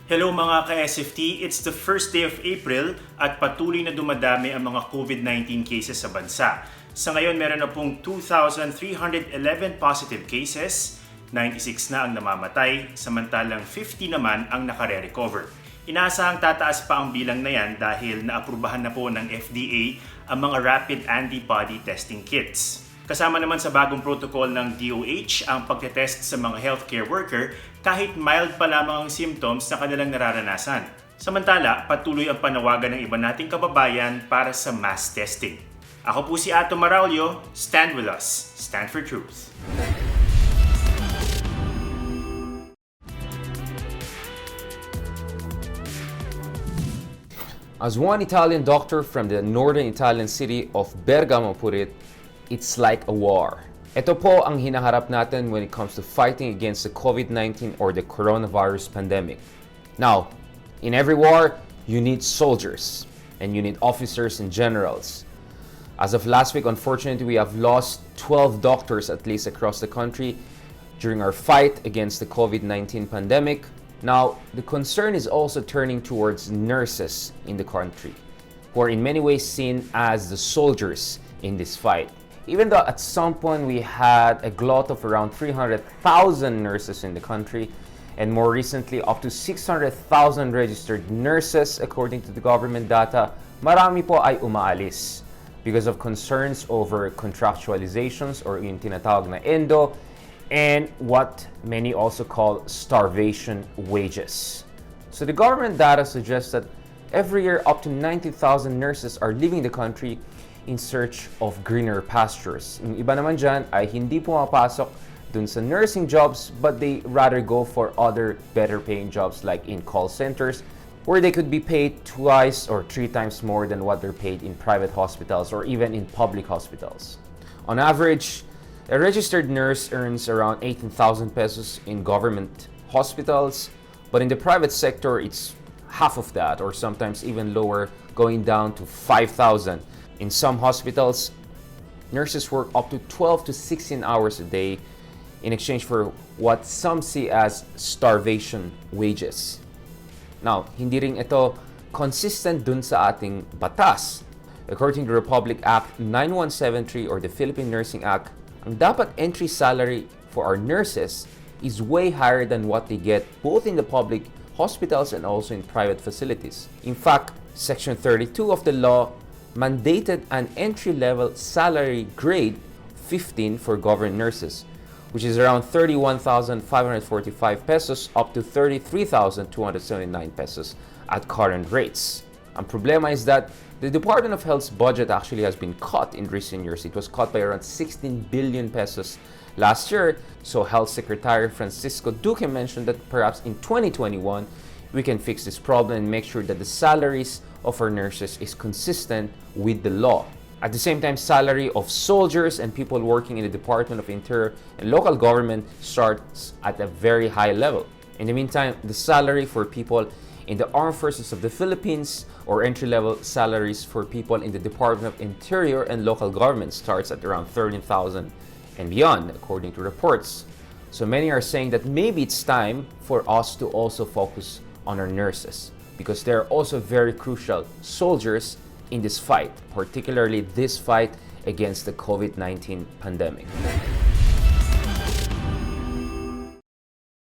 Hello mga ka-SFT, it's the first day of April at patuloy na dumadami ang mga COVID-19 cases sa bansa. Sa ngayon, meron na pong 2,311 positive cases, 96 na ang namamatay, samantalang 50 naman ang nakare-recover. Inaasahang tataas pa ang bilang na yan dahil naaprubahan na po ng FDA ang mga rapid antibody testing kits. Kasama naman sa bagong protocol ng DOH ang pagtetest sa mga healthcare worker kahit mild pa lamang ang symptoms na kanilang nararanasan. Samantala, patuloy ang panawagan ng iba nating kababayan para sa mass testing. Ako po si Ato Maraulio, stand with us, stand for truth. As one Italian doctor from the northern Italian city of Bergamo put it, it's like a war. Ito po ang hinaharap natin when it comes to fighting against the COVID-19 or the coronavirus pandemic. Now, in every war, you need soldiers and you need officers and generals. As of last week, unfortunately, we have lost 12 doctors at least across the country during our fight against the COVID-19 pandemic. Now, the concern is also turning towards nurses in the country, who are in many ways seen as the soldiers in this fight. Even though at some point we had a glut of around 300,000 nurses in the country, and more recently up to 600,000 registered nurses according to the government data, marami po ay umaalis because of concerns over contractualizations or yung tinatawag na endo, and what many also call starvation wages. So the government data suggests that every year up to 90,000 nurses are leaving the country in search of greener pastures. Yung iba naman dyan ay hindi pumapasok dun sa nursing jobs, but they rather go for other better paying jobs like in call centers, where they could be paid twice or 3 times more than what they're paid in private hospitals or even in public hospitals. On average, a registered nurse earns around 18,000 pesos in government hospitals, but in the private sector, it's half of that or sometimes even lower, going down to 5,000. In some hospitals, nurses work up to 12 to 16 hours a day in exchange for what some see as starvation wages. Now, hindi rin ito consistent dun sa ating batas. According to Republic Act 9173 or the Philippine Nursing Act, ang dapat entry salary for our nurses is way higher than what they get both in the public hospitals and also in private facilities. In fact, Section 32 of the law mandated an entry-level salary grade 15 for government nurses, which is around 31,545 pesos up to 33,279 pesos at current rates. Ang problema is that the Department of Health's budget actually has been cut in recent years. It was cut by around 16 billion pesos last year. So Health Secretary Francisco Duque mentioned that perhaps in 2021, we can fix this problem and make sure that the salaries of our nurses is consistent with the law. At the same time, salary of soldiers and people working in the Department of Interior and local government starts at a very high level. In the meantime, the salary for people in the Armed Forces of the Philippines or entry-level salaries for people in the Department of Interior and local government starts at around 13,000 and beyond, according to reports. So many are saying that maybe it's time for us to also focus on our nurses, because they're also very crucial soldiers in this fight, particularly this fight against the COVID-19 pandemic.